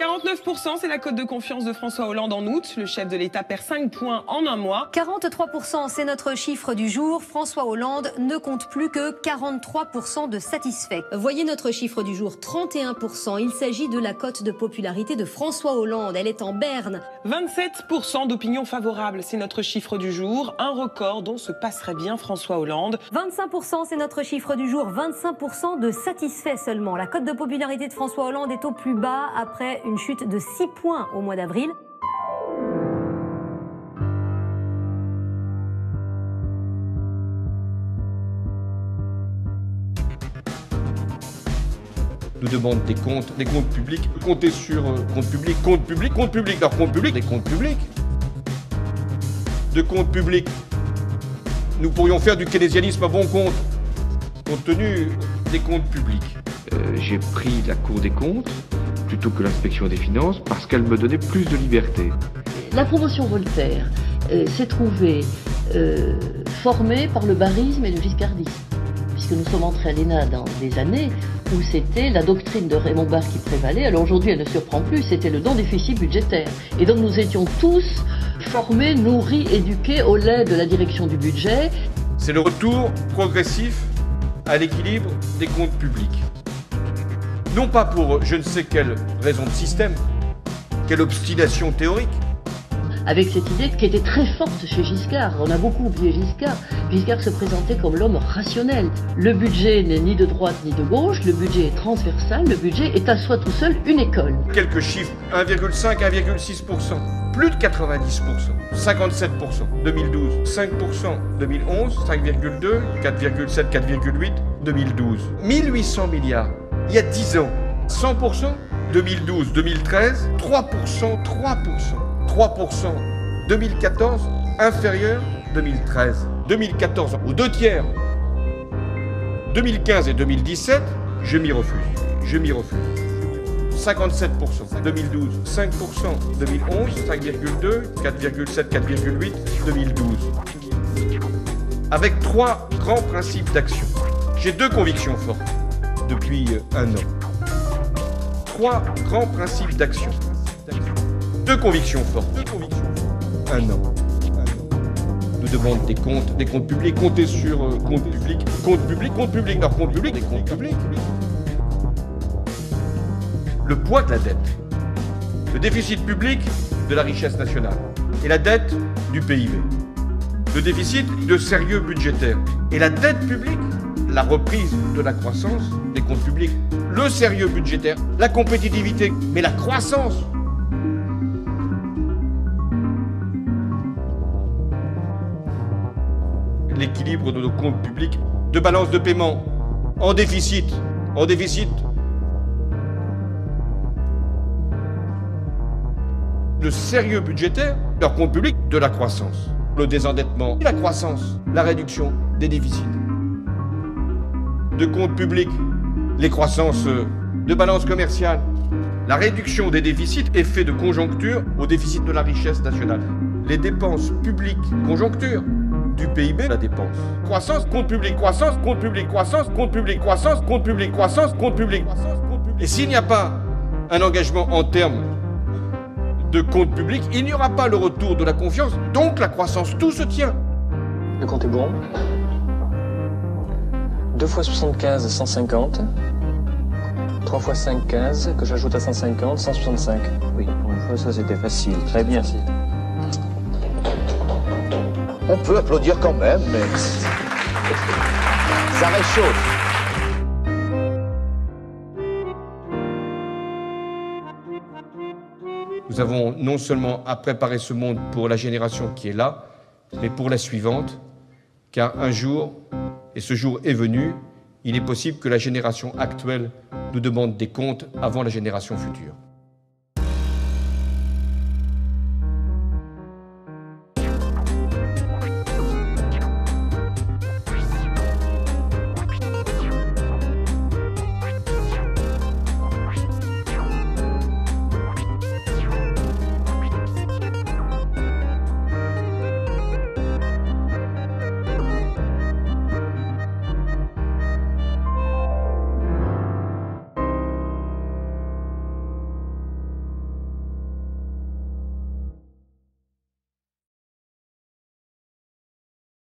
49%, c'est la cote de confiance de François Hollande en août. Le chef de l'État perd 5 points en un mois. 43%, c'est notre chiffre du jour. François Hollande ne compte plus que 43% de satisfaits. Voyez notre chiffre du jour, 31%. Il s'agit de la cote de popularité de François Hollande. Elle est en berne. 27% d'opinion favorable, c'est notre chiffre du jour. Un record dont se passerait bien François Hollande. 25%, c'est notre chiffre du jour. 25% de satisfaits seulement. La cote de popularité de François Hollande est au plus bas après une chute de 6 points au mois d'avril. Nous demandent des comptes publics, comptez sur compte public, leurs comptes publics, des comptes publics. De comptes publics, nous pourrions faire du keynésianisme à bon compte tenu des comptes publics. J'ai pris la Cour des comptes plutôt que l'inspection des finances parce qu'elle me donnait plus de liberté. La promotion Voltaire s'est trouvée formée par le barisme et le giscardisme, puisque nous sommes entrés à l'ENA dans des années où c'était la doctrine de Raymond Barre qui prévalait. Alors aujourd'hui, elle ne surprend plus, c'était le non-déficit budgétaire. Et donc nous étions tous formés, nourris, éduqués au lait de la direction du budget. C'est le retour progressif à l'équilibre des comptes publics. Non pas pour je ne sais quelle raison de système, quelle obstination théorique. Avec cette idée qui était très forte chez Giscard. On a beaucoup oublié Giscard. Giscard se présentait comme l'homme rationnel. Le budget n'est ni de droite ni de gauche, le budget est transversal, le budget est à soi tout seul une école. Quelques chiffres, 1,5, 1,6%, plus de 90%, 57%, 2012, 5%, 2011, 5,2, 4,7, 4,8, 2012. 1800 milliards, il y a 10 ans, 100%, 2012, 2013, 3%, 3%, 2014, inférieur, 2013. 2014, aux 2 tiers. 2015 et 2017, je m'y refuse. 57%, 2012, 5%, 2011, 5,2, 4,7, 4,8, 2012. Avec 3 grands principes d'action. J'ai 2 convictions fortes depuis un an. 3 grands principes d'action. 2 convictions fortes. Un an. Nous demandons des comptes publics, comptez sur compte public, leurs comptes publics, des comptes publics. Le poids de la dette, le déficit public de la richesse nationale et la dette du PIB. Le déficit de sérieux budgétaire et la dette publique, la reprise de la croissance des comptes publics, le sérieux budgétaire, la compétitivité, mais la croissance. L'équilibre de nos comptes publics, de balance de paiement, en déficit. Le sérieux budgétaire, leurs comptes publics, de la croissance. Le désendettement, la croissance, la réduction des déficits. De comptes publics, les croissances de balance commerciale. La réduction des déficits, effet de conjoncture au déficit de la richesse nationale. Les dépenses publiques, conjoncture. Du PIB, la dépense. Croissance, compte public, croissance, compte public, croissance, compte public, croissance, compte public, croissance, compte public. Et s'il n'y a pas un engagement en termes de compte public, il n'y aura pas le retour de la confiance, donc la croissance, tout se tient. Le compte est bon. 2 fois 75, 150. 3 fois 5, 15, que j'ajoute à 150, 165. Oui, une fois ça c'était facile. Très bien. On peut applaudir quand même, mais ça réchauffe. Nous avons non seulement à préparer ce monde pour la génération qui est là, mais pour la suivante, car un jour, et ce jour est venu, il est possible que la génération actuelle nous demande des comptes avant la génération future.